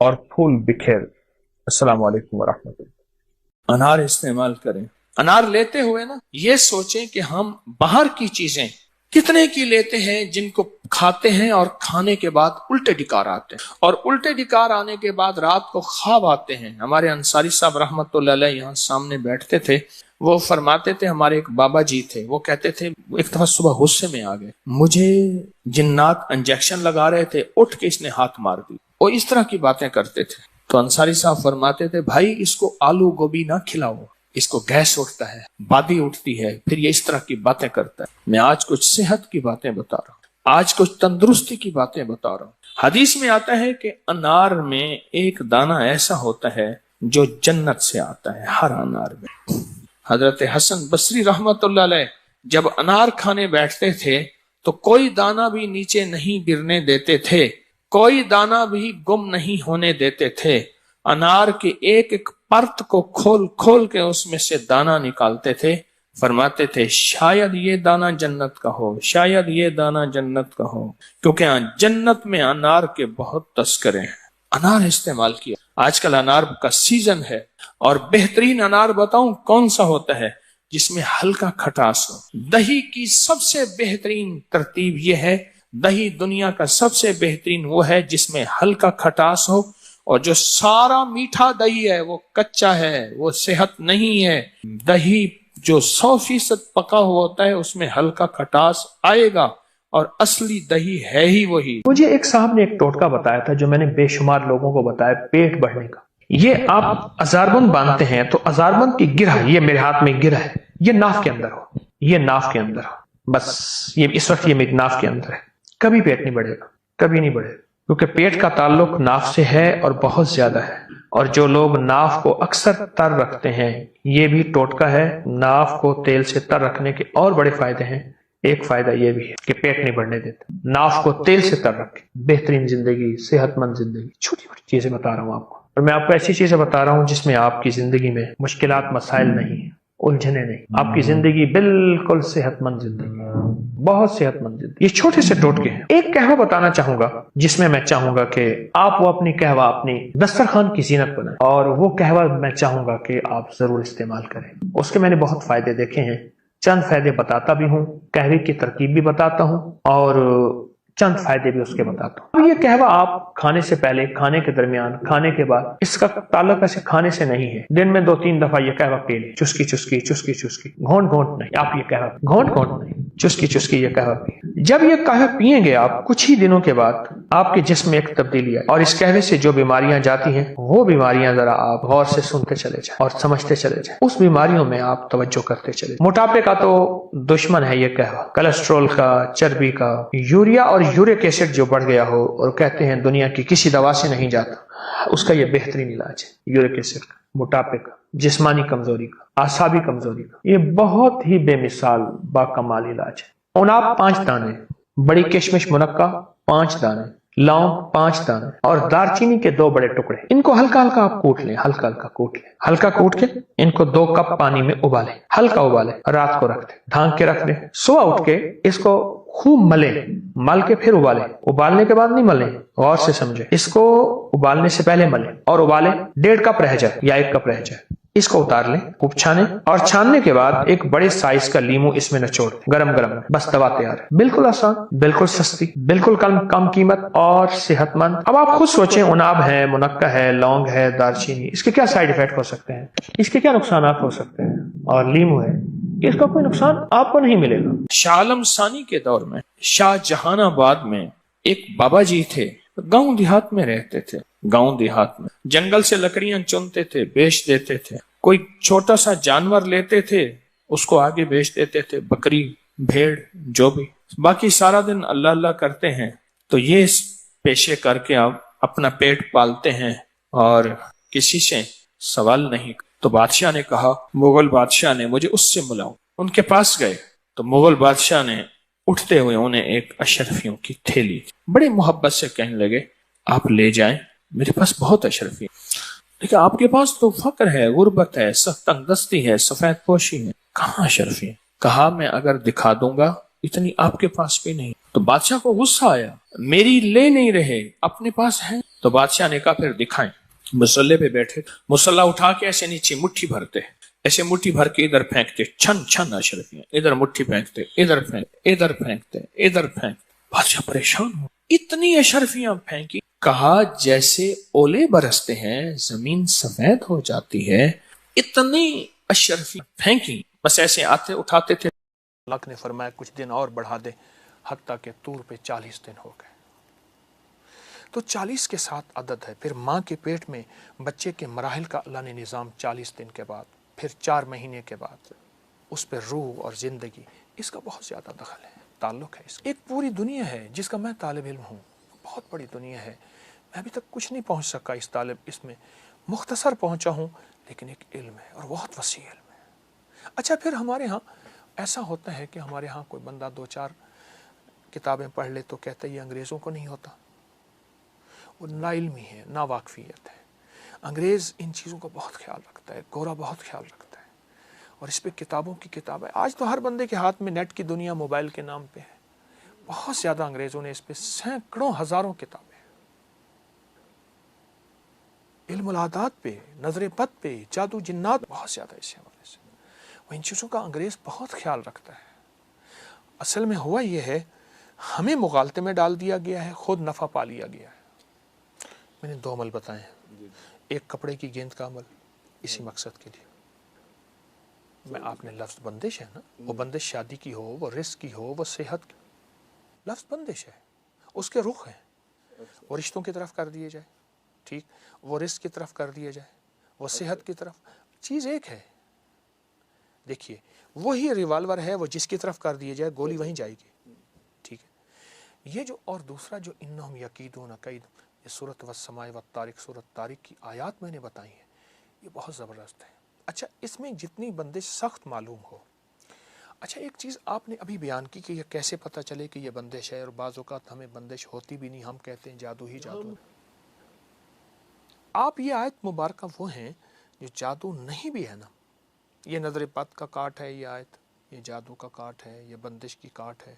اور پھول بکھیر۔ السلام علیکم ورحمۃ اللہ۔ انار استعمال کریں، انار لیتے ہوئے نا یہ سوچیں کہ ہم باہر کی چیزیں کتنے کی لیتے ہیں جن کو کھاتے ہیں اور کھانے کے بعد الٹے ڈکار آتے ہیں، اور الٹے ڈکار آنے کے بعد رات کو خواب آتے ہیں۔ ہمارے انصاری صاحب رحمت اللہ علیہ یہاں سامنے بیٹھتے تھے، وہ فرماتے تھے، ہمارے ایک بابا جی تھے، وہ کہتے تھے ایک دفعہ صبح غصے میں آ گئے، مجھے جنات انجیکشن لگا رہے تھے، اٹھ کے اس نے ہاتھ مار دی، وہ اس طرح کی باتیں کرتے تھے۔ تو انصاری صاحب فرماتے تھے بھائی اس کو آلو گوبھی نہ کھلاؤ، اس کو گیس اٹھتا ہے، بادی اٹھتی ہے، پھر یہ اس طرح کی باتیں کرتا ہے۔ میں آج کچھ صحت کی باتیں بتا رہا ہوں، آج کچھ تندرستی کی باتیں بتا رہا ہوں۔ حدیث میں آتا ہے کہ انار میں ایک دانہ ایسا ہوتا ہے جو جنت سے آتا ہے، ہر انار میں۔ حضرت حسن بصری رحمت اللہ علیہ جب انار کھانے بیٹھتے تھے تو کوئی دانہ بھی نیچے نہیں گرنے دیتے تھے، کوئی دانہ بھی گم نہیں ہونے دیتے تھے، انار کے ایک ایک پرت کو کھول کھول کے اس میں سے دانہ نکالتے تھے، فرماتے تھے شاید یہ دانہ جنت کا ہو، شاید یہ دانہ جنت کا ہو، کیونکہ جنت میں انار کے بہت تذکرے ہیں۔ انار استعمال کیا، آج کل انار کا سیزن ہے، اور بہترین انار بتاؤں کون سا ہوتا ہے؟ جس میں ہلکا کھٹاس ہو۔ دہی کی سب سے بہترین ترتیب یہ ہے، دہی دنیا کا سب سے بہترین وہ ہے جس میں ہلکا کھٹاس ہو، اور جو سارا میٹھا دہی ہے وہ کچا ہے، وہ صحت نہیں ہے۔ دہی جو 100% پکا ہوا ہوتا ہے اس میں ہلکا کھٹاس آئے گا، اور اصلی دہی ہے ہی وہی۔ مجھے ایک صاحب نے ایک ٹوٹکا بتایا تھا جو میں نے بے شمار لوگوں کو بتایا، پیٹ بڑھنے کا۔ یہ آپ ازاربند باندھتے ہیں تو ازاربند کی گرہ، یہ میرے ہاتھ میں گرہ ہے، یہ ناف کے اندر ہو، یہ ناف کے اندر ہو، بس یہ اس وقت یہ میری ناف کے اندر ہے، کبھی پیٹ نہیں بڑھے گا، کبھی نہیں بڑھے گا، کیونکہ پیٹ کا تعلق ناف سے ہے اور بہت زیادہ ہے۔ اور جو لوگ ناف کو اکثر تر رکھتے ہیں، یہ بھی ٹوٹکا ہے، ناف کو تیل سے تر رکھنے کے اور بڑے فائدے ہیں۔ ایک فائدہ یہ بھی ہے کہ پیٹ نہیں بڑھنے دیتے، ناف کو تیل سے تر رکھے، بہترین زندگی، صحت مند زندگی۔ چھوٹی چھوٹی چیزیں بتا رہا ہوں آپ کو، اور میں آپ کو ایسی چیزیں بتا رہا ہوں جس میں آپ کی زندگی میں مشکلات مسائل نہیں ہیں، الجھنے نہیں، آپ کی زندگی بالکل صحت مند زندگی، بہت صحت مند زندگی۔ یہ چھوٹے سے ٹوٹکے ہیں۔ ایک قہوہ بتانا چاہوں گا جس میں چاہوں گا کہ آپ وہ اپنی قہوہ اپنی دسترخوان کی زینت بنائیں، اور وہ قہوہ میں چاہوں گا کہ آپ ضرور استعمال کریں۔ اس کے میں نے بہت فائدے دیکھے ہیں، چند فائدے بتاتا بھی ہوں، قہوے کی ترکیب بھی بتاتا ہوں، اور چند فائدے بھی اس کے بتاتا ہوں۔ اب یہ قہوہ آپ کھانے سے پہلے، کھانے کے درمیان، کھانے کے بعد، اس کا تعلق ایسے کھانے سے نہیں ہے۔ دن میں 2-3 دفعہ یہ قہوہ پی لیں، چسکی چسکی چسکی چسکی، گھونٹ گھونٹ نہیں، آپ یہ قہوہ گھونٹ گھونٹ نہیں، چسکی چسکی یہ قہوہ پییں۔ جب یہ قہوہ پیئیں گے آپ، کچھ ہی دنوں کے بعد آپ کے جسم میں ایک تبدیلی آئے، اور اس قہوے سے جو بیماریاں جاتی ہیں وہ بیماریاں ذرا آپ غور سے سنتے چلے جائیں اور سمجھتے چلے جائیں، اس بیماریوں میں آپ توجہ کرتے چلے جائیں۔ موٹاپے کا تو دشمن ہے یہ قہوہ، کولیسٹرول کا، چربی کا، یوریا اور یورک ایسڈ جو بڑھ گیا ہو اور کہتے ہیں دنیا کی کسی دوا سے نہیں جاتا، اس کا یہ بہترین علاج ہے۔ یورک ایسڈ کا، موٹاپے کا، جسمانی کمزوری کا، اعصابی کمزوری کا، یہ بہت ہی بے مثال باکمال علاج ہے۔ عناب 5 دانے، بڑی کشمش منقع 5 دانے، لونگ 5 دانے، اور دارچینی کے 2 بڑے ٹکڑے۔ ان کو ہلکا ہلکا آپ کوٹ لیں، ہلکا ہلکا کوٹ لیں، ہلکا کوٹ کے ان کو 2 کپ پانی میں ابالیں، ہلکا ابالیں، رات کو رکھ دیں، ڈھانک کے رکھ دیں۔ صبح اٹھ کے اس کو خوب ملیں، مل کے پھر ابالیں، ابالنے کے بعد نہیں ملیں، غور سے سمجھیں، اس کو ابالنے سے پہلے ملیں اور ابالیں، 1.5 کپ رہ جائے یا 1 کپ رہ جائے، اس کو اتار لیں، خوب چھانیں، اور چھاننے کے بعد ایک بڑے سائز کا لیمو اس میں نچوڑ دیں، گرم گرم، بس دوا تیار ہے۔ بالکل آسان، بالکل سستی، بالکل کم قیمت اور صحت مند۔ اب آپ خود سوچیں، عناب ہے، منقع ہے، لونگ ہے، دارچینی، اس کے کیا سائیڈ ایفیکٹ ہو سکتے ہیں، اس کے کیا نقصانات ہو سکتے ہیں، اور لیمو ہے، اس کا کوئی نقصان آپ کو نہیں ملے گا۔ شاہ عالم ثانی کے دور میں شاہ جہان آباد میں ایک بابا جی تھے، گاؤں دیہات میں رہتے تھے، گاؤں دیہات میں جنگل سے لکڑیاں چنتے تھے، بیچ دیتے تھے، کوئی چھوٹا سا جانور لیتے تھے اس کو آگے بیچ دیتے تھے، بکری، بھیڑ، جو بھی، باقی سارا دن اللہ اللہ کرتے ہیں۔ تو یہ پیشے کر کے آپ اپنا پیٹ پالتے ہیں اور کسی سے سوال نہیں۔ تو بادشاہ نے کہا، مغل بادشاہ نے، مجھے اس سے ملاؤ۔ ان کے پاس گئے تو مغل بادشاہ نے اٹھتے ہوئے انہیں ایک اشرفیوں کی تھیلی بڑی محبت سے کہنے لگے، آپ لے جائیں، میرے پاس بہت اشرفی، لیکن آپ کے پاس تو فقر ہے، غربت ہے، تنگ دستی ہے، سفید پوشی ہے، کہاں اشرفی ہے؟ کہا میں اگر دکھا دوں گا اتنی آپ کے پاس بھی نہیں. تو بادشاہ کو غصہ آیا, میری لے نہیں رہے, اپنے پاس ہے. تو بادشاہ نے کہا پھر دکھائیں. مسلح پہ بیٹھے, مسلح اٹھا کے ایسے نیچے مٹھی بھرتے, ایسے مٹھی بھر کے ادھر پھینکتے, چھن چھن اشرفیاں, ادھر مٹھی پھینکتے, ادھر پھینکتے. بادشاہ پریشان ہو, اتنی اشرفیاں پھینکی. کہا جیسے اولے برستے ہیں زمین سفید ہو جاتی ہے, اتنی اشرفیاں پھینکی. بس ایسے آتے اٹھاتے تھے. اللہ نے فرمایا کچھ دن اور بڑھا دے, حتیٰ کہ طور پہ 40 دن ہو گئے. تو 40 کے ساتھ عدد ہے. پھر ماں کے پیٹ میں بچے کے مراحل کا اللہ نے نظام 40 دن کے بعد, پھر 4 مہینے کے بعد اس پہ روح اور زندگی, اس کا بہت زیادہ دخل ہے, تعلق ہے. اس ایک پوری دنیا ہے جس کا میں طالب علم ہوں, بہت بڑی دنیا ہے. میں ابھی تک کچھ نہیں پہنچ سکا اس میں مختصر پہنچا ہوں, لیکن ایک علم ہے اور بہت وسیع علم ہے. اچھا پھر ہمارے ہاں ایسا ہوتا ہے کہ ہمارے ہاں کوئی بندہ 2-4 کتابیں پڑھ لے تو کہتا ہے یہ انگریزوں کو نہیں ہوتا. وہ نا علمی ہے, نا واقفیت ہے. انگریز ان چیزوں کا بہت خیال رکھتا ہے, گورا بہت خیال رکھتا ہے, اور اس پہ کتابوں کی کتاب ہے. آج تو ہر بندے کے ہاتھ میں نیٹ کی دنیا موبائل کے نام پہ ہے. بہت زیادہ انگریزوں نے اس پہ سینکڑوں ہزاروں کتابیں, علم العادات پہ, نظر بد پہ, جادو جنات, بہت زیادہ اس حوالے سے. وہ ان چیزوں کا انگریز بہت خیال رکھتا ہے. اصل میں ہوا یہ ہے, ہمیں مغالطے میں ڈال دیا گیا ہے, خود نفع پا لیا گیا ہے. میں نے 2 عمل بتائے ہیں. ایک کپڑے کی گیند کا عمل اسی مقصد کے لیے. میں آپ نے لفظ بندش ہے نا, وہ بندش شادی کی ہو, وہ رزق کی ہو, وہ صحت کی, لفظ بندش ہے, اس کے رخ ہیں. وہ رشتوں کی طرف کر دیے جائے, ٹھیک, وہ رزق کی طرف کر دیا جائے, وہ صحت کی طرف, چیز ایک ہے. دیکھیے وہی ریوالور ہے, وہ جس کی طرف کر دیے جائے گولی وہیں جائے گی, ٹھیک ہے. یہ جو اور دوسرا جو انہم یکیدون کید, یہ سورۃ والسماء والطارق, سورۃ طارق کی آیات میں نے بتائی ہیں, یہ بہت زبردست ہے. اچھا اس میں جتنی بندش سخت معلوم ہو. اچھا ایک چیز آپ نے ابھی بیان کی کہ یہ کیسے پتہ چلے کہ یہ بندش ہے, اور بعض اوقات ہمیں بندش ہوتی بھی نہیں, ہم کہتے ہیں جادو ہی جادو. آپ یہ آیت مبارکہ وہ ہیں جو جادو نہیں بھی ہے نا, یہ نظر بد کا کاٹ ہے, یہ آیت, یہ جادو کا کاٹ ہے, یہ بندش کی کاٹ ہے,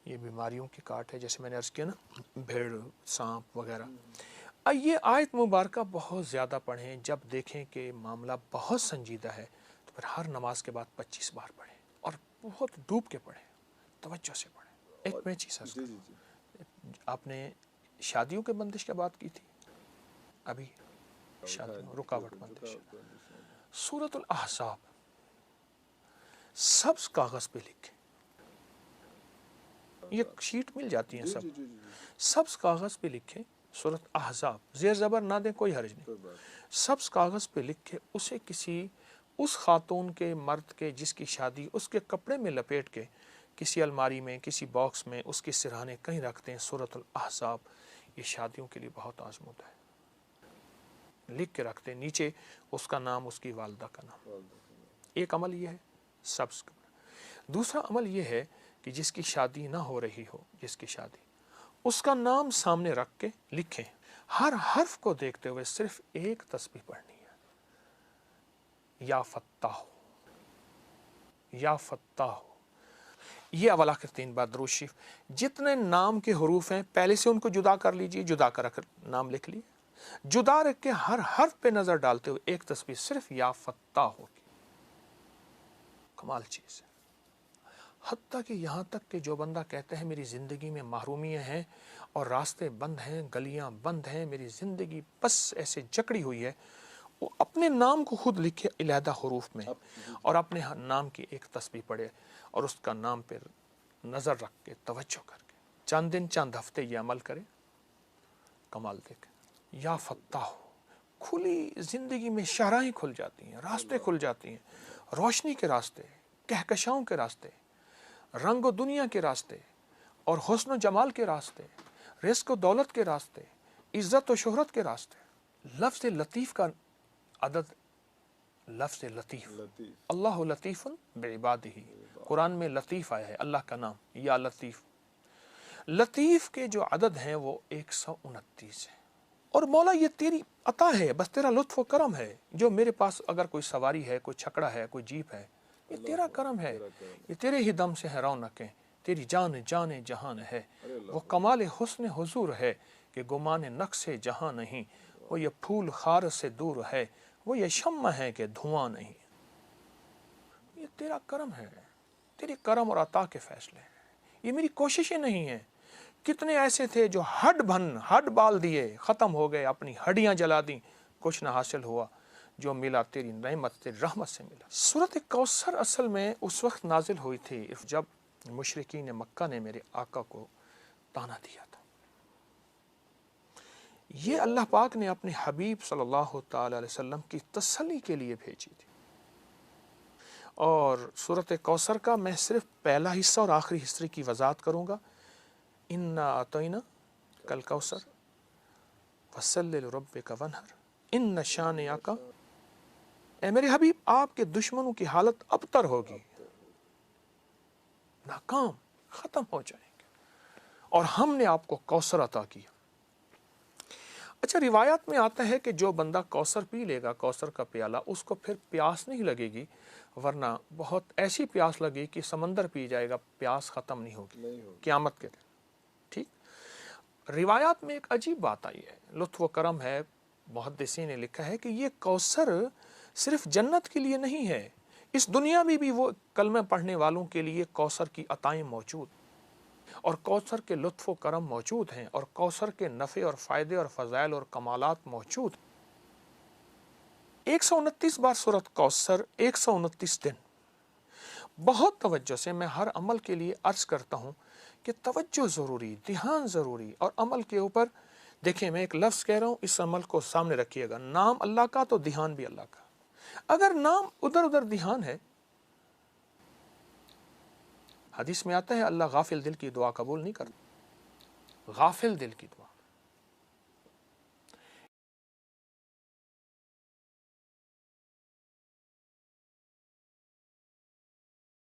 یہ بیماریوں کی کاٹ ہے, جیسے میں نے عرض کیا نا, بھیڑ, سانپ وغیرہ. یہ آیت مبارکہ بہت زیادہ پڑھیں. جب دیکھیں کہ معاملہ بہت سنجیدہ ہے تو پھر ہر نماز کے بعد 25 بار پڑھیں, اور بہت ڈوب کے پڑھیں, توجہ سے پڑھیں. ایک میں چیز عرض کروں, آپ نے شادیوں کے بندش کی بات کی تھی, ابھی شادیوں رکاوٹ بندش, سورۃ الاحزاب سبز کاغذ پہ لکھیں. یہ شیٹ مل جاتی ہیں سب, سبز کاغذ پہ لکھیں سورۃ احزاب, زیر زبر نہ دیں, کوئی حرج نہیں. سبز کاغذ پہ لکھ کے اسے کسی اس خاتون کے, مرد کے جس کی شادی, اس کے کپڑے میں لپیٹ کے کسی الماری میں, کسی باکس میں اس کے سرہانے کہیں رکھتے ہیں. سورۃ الاحزاب یہ شادیوں کے لیے بہت آزمودہ ہے. لکھ کے رکھتے ہیں, نیچے اس کا نام, اس کی والدہ کا نام. ایک عمل یہ ہے سبز. دوسرا عمل یہ ہے کہ جس کی شادی نہ ہو رہی ہو, جس کی شادی, اس کا نام سامنے رکھ کے لکھیں. ہر حرف کو دیکھتے ہوئے صرف ایک تسبیح پڑھنی ہے, یا فتاح, یا فتاح. یہ اول آخر 3 بار درود شریف. جتنے نام کے حروف ہیں پہلے سے ان کو جدا کر لیجئے, جدا کر رکھ نام لکھ لیے, جدا رکھ کے ہر حرف پہ نظر ڈالتے ہوئے ایک تسبیح صرف یا فتاح ہوگی. کمال چیز ہے. حتیٰ کہ یہاں تک کہ جو بندہ کہتا ہے میری زندگی میں محرومیاں ہیں اور راستے بند ہیں, گلیاں بند ہیں, میری زندگی بس ایسے جکڑی ہوئی ہے, وہ اپنے نام کو خود لکھے علیحدہ حروف میں, اور اپنے نام کی ایک تسبیح پڑھے, اور اس کا نام پہ نظر رکھ کے, توجہ کر کے, چند دن چند ہفتے یہ عمل کرے, کمال دیکھ. یا فتاح, کھلی زندگی میں شاہراہیں کھل جاتی ہیں, راستے کھل جاتی ہیں, روشنی کے راستے, کہکشاؤں کے راستے, رنگ و دنیا کے راستے, اور حسن و جمال کے راستے, رزق و دولت کے راستے, عزت و شہرت کے راستے. لفظ لطیف کا عدد, لفظ لطیف, اللہ لطیف بعبادہ, قرآن میں لطیف آیا ہے, اللہ کا نام, یا لطیف. لطیف کے جو عدد ہیں وہ 129 ہیں. اور مولا یہ تیری عطا ہے, بس تیرا لطف و کرم ہے. جو میرے پاس اگر کوئی سواری ہے, کوئی چھکڑا ہے, کوئی جیپ ہے, یہ تیرا کرم ہے, یہ تیرے ہی دم سے ہے رونقیں, تیری جان جان جہان ہے، وہ کمال حسن حضور ہے کہ گمان نقص جہاں نہیں، وہ یہ پھول خار سے دور ہے، وہ یہ شمع ہے کہ دھواں نہیں۔ یہ تیرا کرم ہے، تیری کرم اور عطا کے فیصلے ہیں، یہ میری کوششیں نہیں ہیں۔ کتنے ایسے تھے جو ہڈ بال دیے، ختم ہو گئے، اپنی ہڈیاں جلا دیں، کچھ نہ حاصل ہوا، جو ملا تیری نعمت، تیری رحمت سے ملا۔ سورۃ کوثر اصل میں اس وقت نازل ہوئی تھی جب مشرکین مکہ نے میرے آقا کو تانا دیا تھا۔ یہ اللہ پاک نے اپنے حبیب صلی اللہ تعالی علیہ وسلم کی تسلی کے لیے بھیجی تھی۔ اور سورۃ کوثر کا میں صرف پہلا حصہ اور آخری حصے کی وضاحت کروں گا۔ انا اعطینا کل کوثر فصلی لربک وانحر ان شانئک، اے میرے حبیب آپ کے دشمنوں کی حالت ابتر ہوگی، ناکام، ختم ہو جائیں گے، اور ہم نے آپ کو کوثر عطا کیا۔ اچھا، روایات میں آتا ہے کہ جو بندہ کوثر پی لے گا، کوثر کا پیالہ، اس کو پھر پیاس نہیں لگے گی، ورنہ بہت ایسی پیاس لگے کہ سمندر پی جائے گا، پیاس ختم نہیں ہوگی قیامت کے دن۔ ٹھیک، روایات میں ایک عجیب بات آئی ہے، لطف و کرم ہے، محدثین نے لکھا ہے کہ یہ کوثر صرف جنت کے لیے نہیں ہے، اس دنیا میں بھی وہ کلمہ پڑھنے والوں کے لیے کوثر کی عطائیں موجود، اور کوثر کے لطف و کرم موجود ہیں، اور کوثر کے نفع اور فائدے اور فضائل اور کمالات موجود ہیں۔ 129 بار سورۃ کوثر، 129 دن۔ بہت توجہ سے میں ہر عمل کے لیے عرض کرتا ہوں کہ توجہ ضروری، دھیان ضروری، اور عمل کے اوپر دیکھیں، میں ایک لفظ کہہ رہا ہوں، اس عمل کو سامنے رکھیے گا، نام اللہ کا تو دھیان بھی اللہ کا۔ اگر نام ادھر ادھر دھیان ہے، حدیث میں آتا ہے اللہ غافل دل کی دعا قبول نہیں کرتا، غافل دل کی دعا